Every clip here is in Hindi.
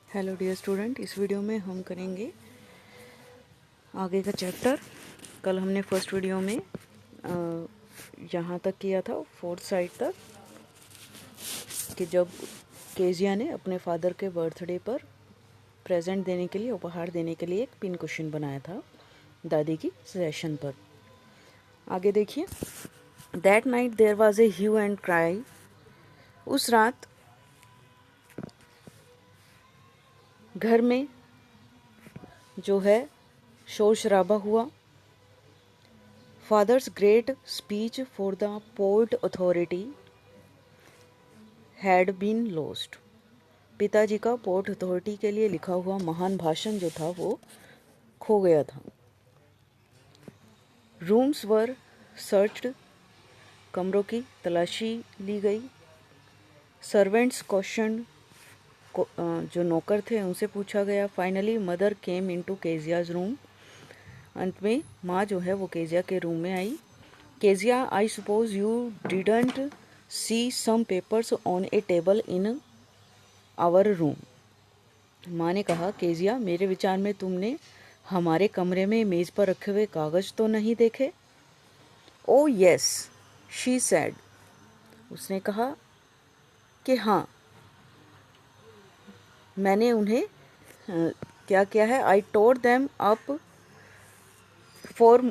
हेलो डियर स्टूडेंट, इस वीडियो में हम करेंगे आगे का चैप्टर। कल हमने फर्स्ट वीडियो में यहाँ तक किया था, फोर्थ साइड तक, कि जब केजिया ने अपने फादर के बर्थडे पर प्रेजेंट देने के लिए, उपहार देने के लिए एक पिन क्वेश्चन बनाया था दादी की सजेशन पर। आगे देखिए। That night there was a hue and cry. उस रात घर में जो है शोर शराबा हुआ। Father's great speech for the port authority had been lost. पिताजी का पोर्ट अथॉरिटी के लिए लिखा हुआ महान भाषण जो था वो खो गया था। रूम्स वर सर्च्ड। कमरों की तलाशी ली गई। सर्वेंट्स क्वेश्चन, जो नौकर थे उनसे पूछा गया। Finally mother came into Keziah's room. अंत में माँ जो है वो केजिया के रूम में आई। Kezia, I suppose you didn't see some papers on a table in our room. माँ ने कहा, केजिया, मेरे विचार में तुमने हमारे कमरे में मेज पर रखे हुए कागज तो नहीं देखे? Oh yes, she said. उसने कहा कि हाँ, मैंने उन्हें क्या किया है। I tore them up for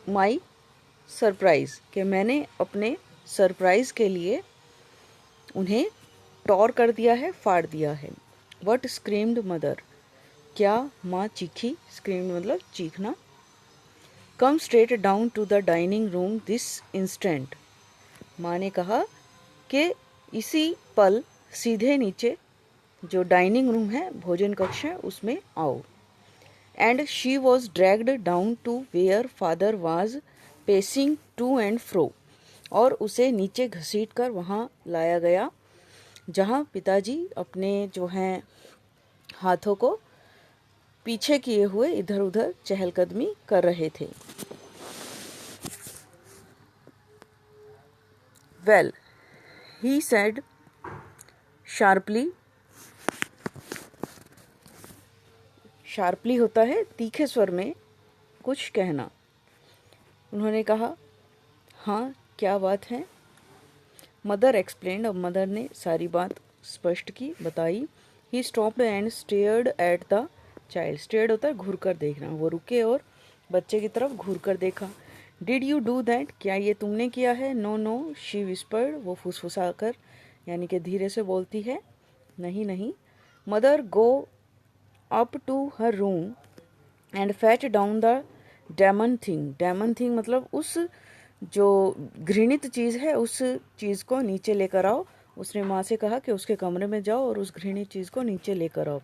my surprise, कि मैंने अपने सरप्राइज के लिए उन्हें टॉर कर दिया है, फाड़ दिया है। वट स्क्रीम्ड मदर, क्या माँ चीखी। स्क्रीम्ड मतलब चीखना। Come straight down to the dining room this instant. माँ ने कहा कि इसी पल सीधे नीचे जो डाइनिंग रूम है, भोजन कक्ष है, उसमें आओ। And she was dragged down to where father was pacing to and fro. और उसे नीचे घसीट कर वहाँ लाया गया जहाँ पिताजी अपने जो हैं हाथों को पीछे किए हुए इधर उधर चहलकदमी कर रहे थे। Well, he said sharply. Sharply होता है तीखे स्वर में कुछ कहना। उन्होंने कहा, हाँ, क्या बात है? Mother explained. अब मदर ने सारी बात स्पष्ट की, बताई। He stopped and stared at the child. Stared होता है घूर कर देखना। वो रुके और बच्चे की तरफ घूर कर देखा। डिड यू डू दैट, क्या ये तुमने किया है? No no, she whispered. वो फुसफुसा कर यानी कि धीरे से बोलती है, नहीं नहीं। Mother go up to her room and fetch down the demon thing. Demon thing मतलब उस जो घृणित चीज़ है, उस चीज़ को नीचे लेकर आओ। उसने माँ से कहा कि उसके कमरे में जाओ और उस घृणित चीज़ को नीचे लेकर आओ।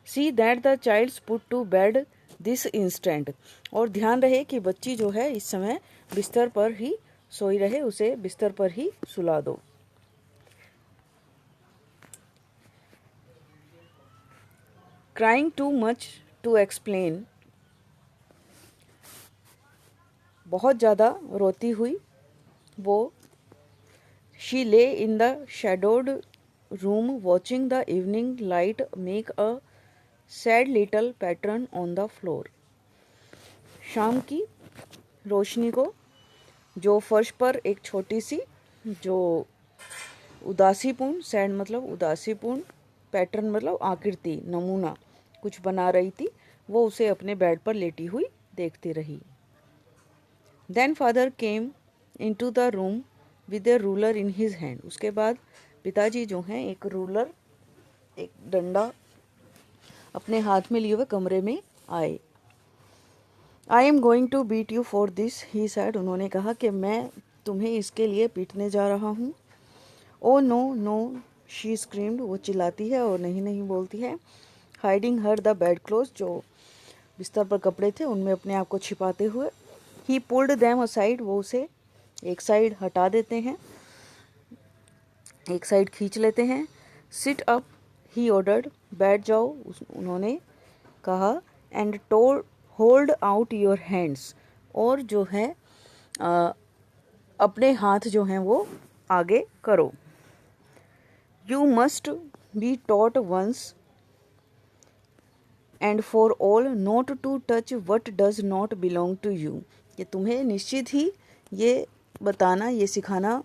See that the child's put to bed this instant. और ध्यान रहे कि बच्ची जो है इस समय बिस्तर पर ही सोई रहे, उसे बिस्तर पर ही सुला दो। Crying too much to explain. बहुत ज़्यादा रोती हुई वो। She lay in the shadowed room watching the evening light make a sad little pattern on the floor. शाम की रोशनी को जो फर्श पर एक छोटी सी जो उदासीपूर्ण, सैड मतलब उदासीपूर्ण, पैटर्न मतलब आकृति, नमूना कुछ बना रही थी, वो उसे अपने बेड पर लेटी हुई देखती रही। Then father came into the room with a ruler in his hand. उसके बाद पिताजी जो हैं एक रूलर, एक डंडा अपने हाथ में लिए हुए कमरे में आए। I am going to beat you for this, he said. उन्होंने कहा कि मैं तुम्हें इसके लिए पीटने जा रहा हूँ। Oh no no, she screamed. वो चिल्लाती है और नहीं नहीं बोलती है। Hiding her the bed cloth. जो बिस्तर पर कपड़े थे उनमें अपने आप को छिपाते हुए। ही पुल्ड देम असाइड। वो उसे एक साइड हटा देते हैं, एक साइड खींच लेते हैं। Sit up, he ordered. बैठ जाओ, उन्होंने कहा। And told hold out your hands. और जो है अपने हाथ जो हैं वो आगे करो। You must be taught once and for all not to touch what does not belong to you, कि तुम्हें निश्चित ही ये बताना, ये सिखाना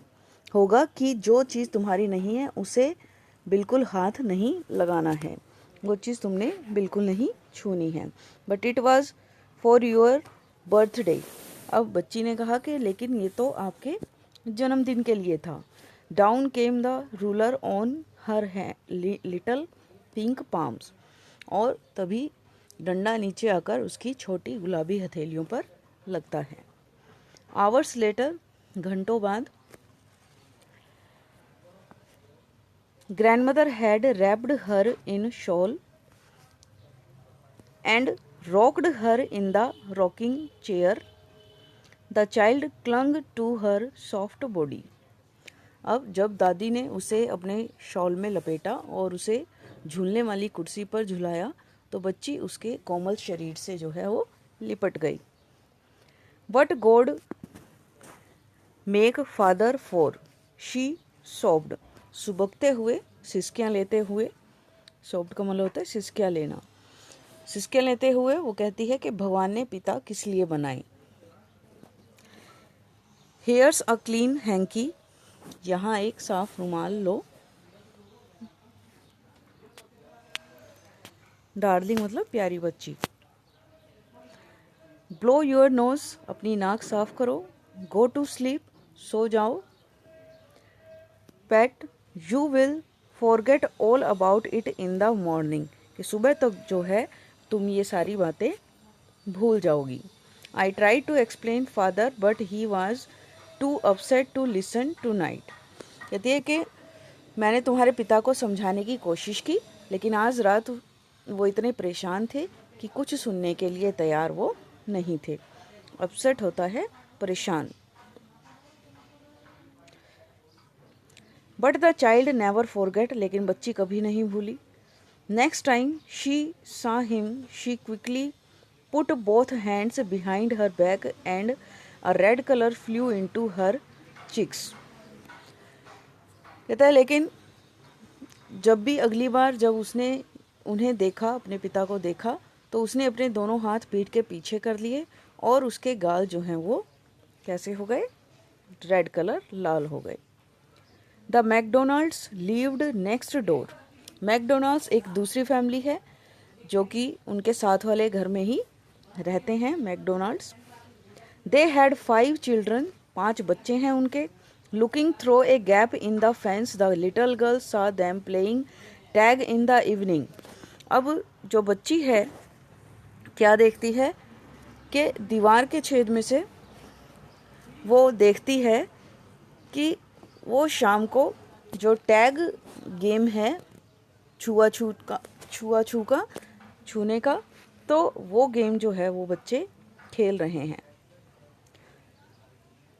होगा कि जो चीज़ तुम्हारी नहीं है उसे बिल्कुल हाथ नहीं लगाना है, वो चीज़ तुमने बिल्कुल नहीं छूनी है। But it was for your birthday, अब बच्ची ने कहा कि लेकिन ये तो आपके जन्मदिन के लिए था। Down came the ruler on her little pink palms, और तभी डंडा नीचे आकर उसकी छोटी गुलाबी हथेलियों पर लगता है। आवर्स लेटर, घंटों बाद, grandmother had wrapped her in shawl and rocked her in the rocking chair. The child clung to her soft body. अब जब दादी ने उसे अपने शॉल में लपेटा और उसे झूलने वाली कुर्सी पर झुलाया तो बच्ची उसके कोमल शरीर से जो है वो लिपट गई। What God make father for? She sobbed. सुबकते हुए, सिसकियाँ लेते हुए, सोब्ड का मतलब होता है सिसकियाँ लेना, सिसकियाँ लेते हुए वो कहती है कि भगवान ने पिता किस लिए बनाई। हेयर्स अ क्लीन हैंकी, यहाँ एक साफ रुमाल लो। डार्लिंग मतलब प्यारी बच्ची। ब्लो योर नोज, अपनी नाक साफ करो। गो टू स्लीप, सो जाओ। PAT, you will forget all about it in the morning, कि सुबह तक जो है तुम ये सारी बातें भूल जाओगी। I try to explain father but he was too upset to listen tonight, कहती है कि मैंने तुम्हारे पिता को समझाने की कोशिश की लेकिन आज रात वो इतने परेशान थे कि कुछ सुनने के लिए तैयार वो नहीं थे। अपसेट होता है परेशान। But the child never forget, लेकिन बच्ची कभी नहीं भूली। Next time she saw him she quickly put both hands behind her back and a red colour flew into her cheeks, कहता है लेकिन जब भी अगली बार जब उसने उन्हें देखा, अपने पिता को देखा, तो उसने अपने दोनों हाथ पीठ के पीछे कर लिए और उसके गाल जो हैं वो कैसे हो गए, रेड कलर, लाल हो गए। The McDonald's lived next door, McDonald's एक दूसरी फैमिली है जो कि उनके साथ वाले घर में ही रहते हैं, मैकडोनाल्ड्स। दे हैड 5 चिल्ड्रन, 5 बच्चे हैं उनके। Looking through a gap in the fence the little girl saw them playing tag in the evening, अब जो बच्ची है क्या देखती है कि दीवार के छेद में से वो देखती है कि वो शाम को जो टैग गेम है छूने का, तो वो गेम जो है वो बच्चे खेल रहे हैं।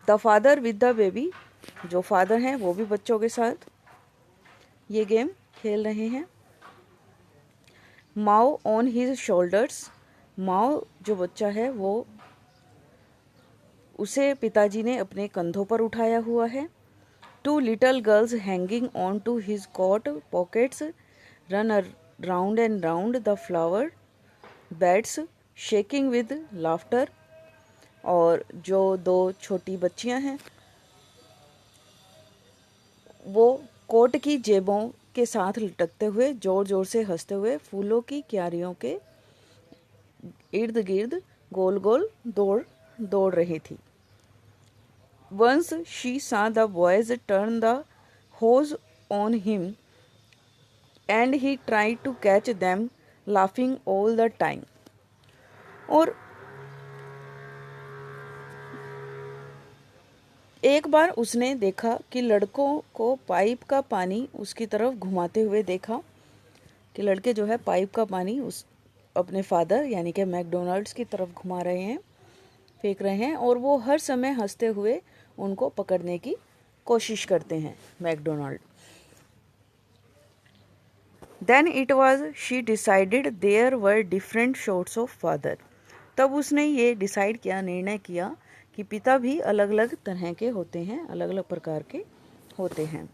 The father with the baby, जो फादर हैं वो भी बच्चों के साथ ये गेम खेल रहे हैं। माओ ऑन हिज शोल्डर्स, माओ जो बच्चा है वो उसे पिताजी ने अपने कंधों पर उठाया हुआ है। 2 little girls hanging on to his coat pockets run round and round the flower beds shaking with laughter, और जो 2 छोटी बच्चियां हैं वो कोट की जेबों के साथ लटकते हुए जोर जोर से हंसते हुए फूलों की क्यारियों के इर्द गिर्द गोल गोल दौड़ रही थी। Once she saw the boys turn the hose on him and he tried to catch them laughing all the time, और एक बार उसने देखा कि लड़कों को पाइप का पानी उसकी तरफ घुमाते हुए देखा, कि लड़के जो है पाइप का पानी उस अपने फादर यानी कि मैकडोनाल्ड्स की तरफ घुमा रहे हैं, फेंक रहे हैं, और वो हर समय हंसते हुए उनको पकड़ने की कोशिश करते हैं McDonald. Then it was she decided there were different sorts of father, तब उसने ये डिसाइड किया, निर्णय किया कि पिता भी अलग अलग तरह के होते हैं, अलग अलग प्रकार के होते हैं।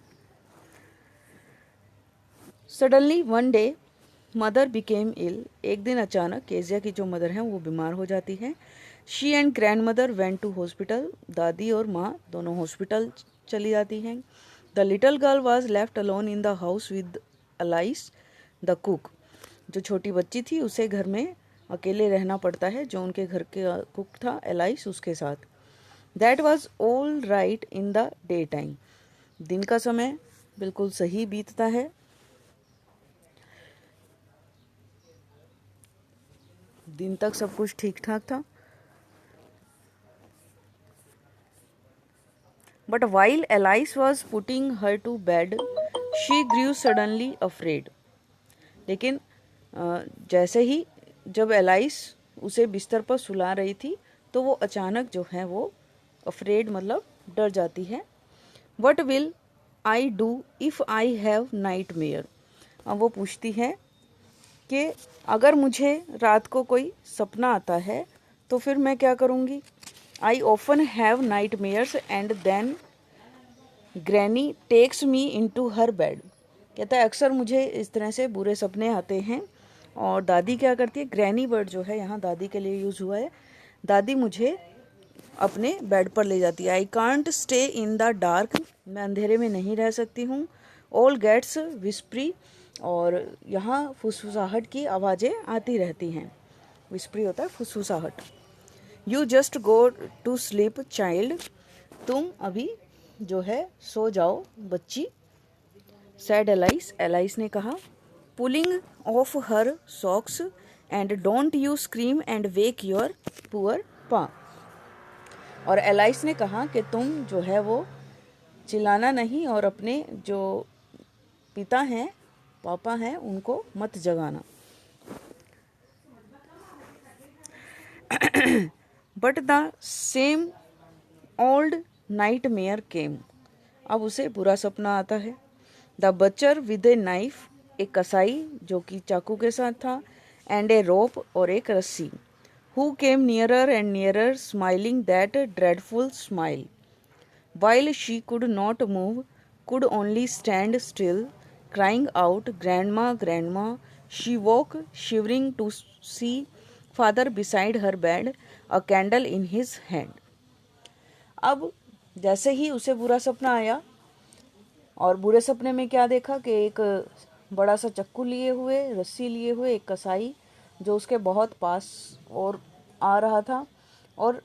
Suddenly one day mother became ill, एक दिन अचानक केजिया की जो मदर हैं वो बीमार हो जाती हैं। She and grandmother went to hospital, दादी और माँ दोनों हॉस्पिटल चली जाती हैं। The little girl was left alone in the house with Alice the cook, जो छोटी बच्ची थी उसे घर में अकेले रहना पड़ता है, जो उनके घर के कुक था एलाइस उसके साथ। That was all right in the day time, दिन का समय बिल्कुल सही बीतता है। दिन तक सब कुछ ठीक ठाक था। But while Alice was putting her to bed she grew suddenly afraid, लेकिन जैसे ही जब एलाइस उसे बिस्तर पर सुला रही थी तो वो अचानक जो है वो अफ्रेड मतलब डर जाती है। What will I do if I have night mayor, अब वो पूछती है कि अगर मुझे रात को कोई सपना आता है तो फिर मैं क्या करूँगी। I often have nightmare and then granny takes me into her bed, कहता है अक्सर मुझे इस तरह से बुरे सपने आते हैं और दादी क्या करती है, ग्रैनी वर्ड जो है यहाँ दादी के लिए यूज़ हुआ है, दादी मुझे अपने बेड पर ले जाती है। I can't stay in the dark, मैं अंधेरे में नहीं रह सकती हूँ। ऑल गेट्स विस्प्री, और यहाँ फुसफुसाहट की आवाज़ें आती रहती हैं। विस्प्री होता है फुसफुसाहट। You just go to sleep child, तुम अभी जो है सो जाओ बच्ची। सैड एलाइस, एलाइस ने कहा। Pulling of her socks and don't you scream and wake your poor पा, और एलाइस ने कहा कि तुम जो है वो चिल्लाना नहीं और अपने जो पिता हैं पापा हैं उनको मत जगाना। But the same old nightmare came, अब उसे बुरा सपना आता है। The butcher with a knife, एक कसाई जो कि चाकू के साथ था, एंड ए रोप, और एक रस्सी। Who came nearer and nearer smiling that dreadful smile, while she could not move, could only stand still, crying out, "Grandma, Grandma." She woke, shivering, to see father beside her bed, a candle in his hand. अब जैसे ही उसे बुरा सपना आया, और बुरे सपने में क्या देखा कि एक बड़ा सा चक्कू लिए हुए, रस्सी लिए हुए एक कसाई जो उसके बहुत पास और आ रहा था, और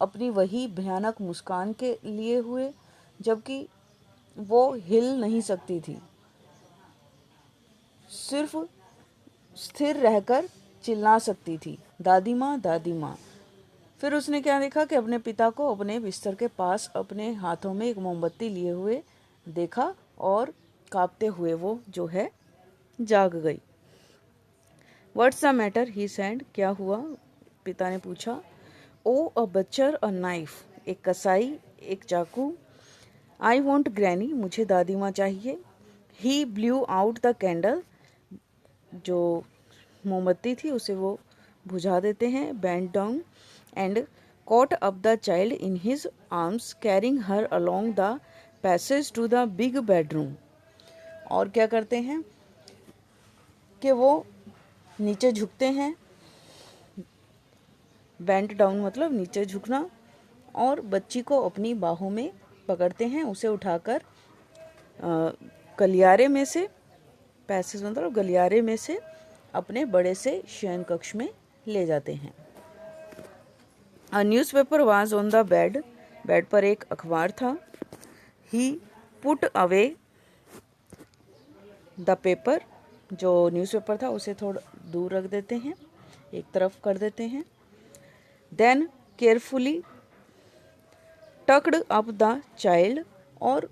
अपनी वही भयानक मुस्कान के लिए हुए, जबकि वो हिल नहीं सकती थी, सिर्फ स्थिर रहकर चिल्ला सकती थी, दादी माँ दादी माँ। फिर उसने क्या देखा कि अपने पिता को अपने बिस्तर के पास अपने हाथों में एक मोमबत्ती लिए हुए देखा, और कांपते हुए वो जो है जाग गई। What's the matter, he said, क्या हुआ, पिता ने पूछा। ओ अ बचर अ नाइफ, एक कसाई एक चाकू। आई वॉन्ट ग्रैनी, मुझे दादी माँ चाहिए। He blew out the candle, जो मोमबत्ती थी उसे वो बुझा देते हैं। Bent down and caught up the child in his arms, carrying her along the passage to the big bedroom, और क्या करते हैं कि वो नीचे झुकते हैं, बेंट डाउन मतलब नीचे झुकना, और बच्ची को अपनी बाहों में पकड़ते हैं, उसे उठाकर गलियारे में से, पैसेज मतलब गलियारे में से अपने बड़े से शयन कक्ष में ले जाते हैं। A newspaper was on the bed, bed पर एक अखबार था। ही पुट अवे द पेपर, जो न्यूज़पेपर था उसे थोड़ा दूर रख देते हैं, एक तरफ कर देते हैं। Then carefully tucked up the child, और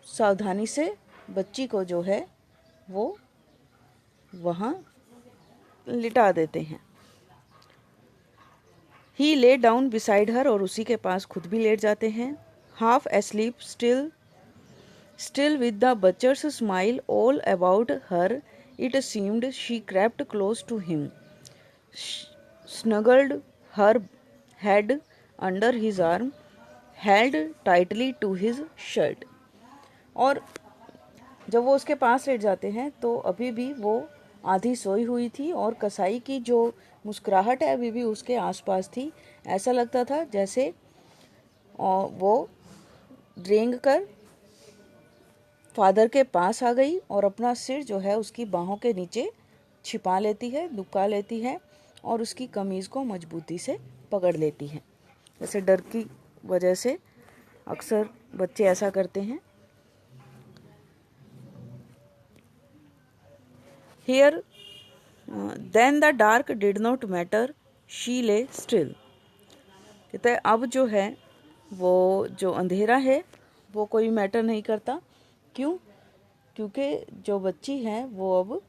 सावधानी से बच्ची को जो है वो वहाँ लिटा देते हैं। ही ले डाउन बिसाइड हर, और उसी के पास खुद भी लेट जाते हैं। Half asleep, still with the butcher's smile all about her, it seemed she crept close to him, snuggled her head under his arm, held tightly to his shirt. और जब वो उसके पास लेट जाते हैं तो अभी भी वो आधी सोई हुई थी और कसाई की जो मुस्कुराहट है अभी भी उसके आसपास थी। ऐसा लगता था जैसे वो रेंग कर फादर के पास आ गई और अपना सिर जो है उसकी बाहों के नीचे छिपा लेती है, लुका लेती है और उसकी कमीज़ को मजबूती से पकड़ लेती है। जैसे डर की वजह से अक्सर बच्चे ऐसा करते हैं। Here then the dark did not matter, she lay still. कहते हैं अब जो है वो जो अंधेरा है वो कोई मैटर नहीं करता। क्यों? क्योंकि जो बच्ची है वो अब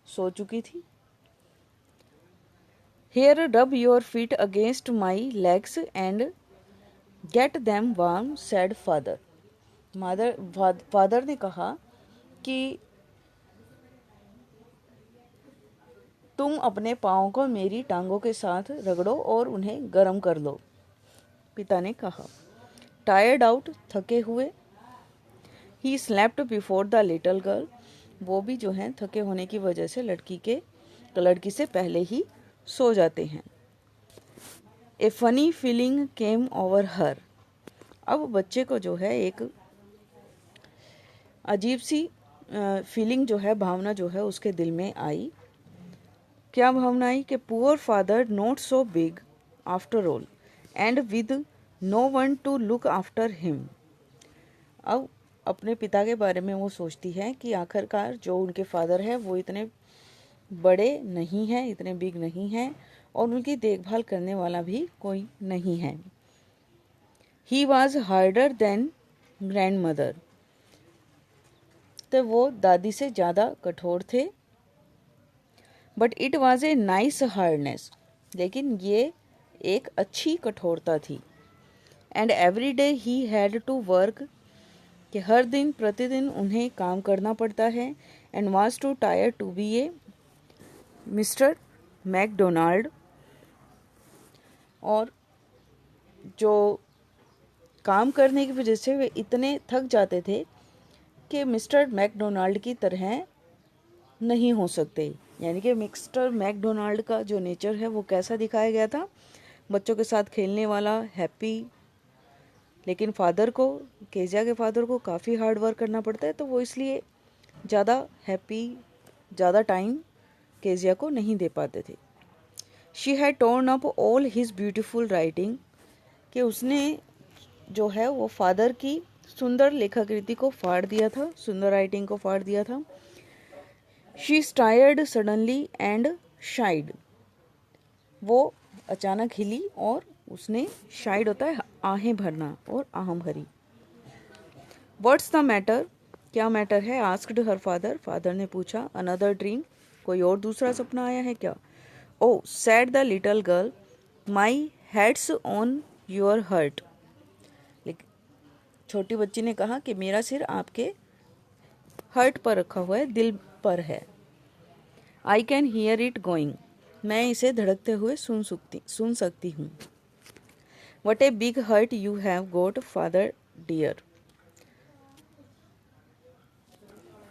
सो चुकी थी। Here rub your feet against my legs and get them warm, said father. Father ने कहा कि तुम अपने पाँव को मेरी टांगों के साथ रगड़ो और उन्हें गर्म कर लो। पिता ने कहा। टायर्ड आउट, थके हुए। He slept before the little girl. वो भी जो है थके होने की वजह से लड़की से पहले ही सो जाते हैं। ए फनी फीलिंग केम ओवर हर। अब बच्चे को जो है एक अजीब सी फीलिंग जो है, भावना जो है उसके दिल में आई। क्या भावना आई? कि poor father not so big after all and with no one to look after him. अब अपने पिता के बारे में वो सोचती है कि आखिरकार जो उनके फादर है वो इतने बड़े नहीं हैं, इतने बिग नहीं हैं और उनकी देखभाल करने वाला भी कोई नहीं है। He was harder than grandmother. तो वो दादी से ज़्यादा कठोर थे। But it was a nice hardness. लेकिन ये एक अच्छी कठोरता थी। And every day he had to work. कि हर दिन प्रतिदिन उन्हें काम करना पड़ता है। And was too tired to be a Mr McDonald. और जो काम करने की वजह से वे इतने थक जाते थे कि मिस्टर मैकडोनाल्ड की तरह नहीं हो सकते। यानी कि मिस्टर मैकडोनाल्ड का जो नेचर है वो कैसा दिखाया गया था? बच्चों के साथ खेलने वाला, हैप्पी। लेकिन फादर को, केजिया के फादर को काफ़ी हार्ड वर्क करना पड़ता है, तो वो इसलिए ज़्यादा हैप्पी, ज़्यादा टाइम केजिया को नहीं दे पाते थे। She had torn up all his beautiful writing. कि उसने जो है वो फादर की सुंदर लेखाकृति को फाड़ दिया था, सुंदर राइटिंग को फाड़ दिया था। She stirred suddenly and sighed. वो अचानक हिली और उसने, शाइड होता है आहें भरना, और आहम भरी। What's the matter? क्या मैटर है? Asked her father. फादर ने पूछा। Another dream? कोई और दूसरा सपना आया है क्या? Oh said the little girl, my head's on your heart. छोटी बच्ची ने कहा कि मेरा सिर आपके हर्ट पर रखा हुआ है, दिल पर है। I can hear it going. मैं इसे धड़कते हुए सुन सकती हूँ। What a big heart you have got father dear.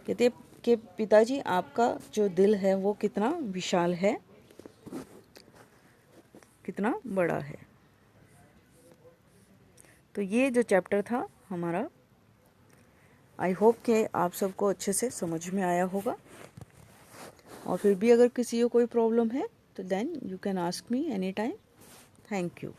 कहते कि पिताजी आपका जो दिल है वो कितना विशाल है, कितना बड़ा है। तो ये जो चैप्टर था हमारा, आई होप कि आप सबको अच्छे से समझ में आया होगा। और फिर भी अगर किसी को कोई प्रॉब्लम है तो then you can ask me any time. Thank you.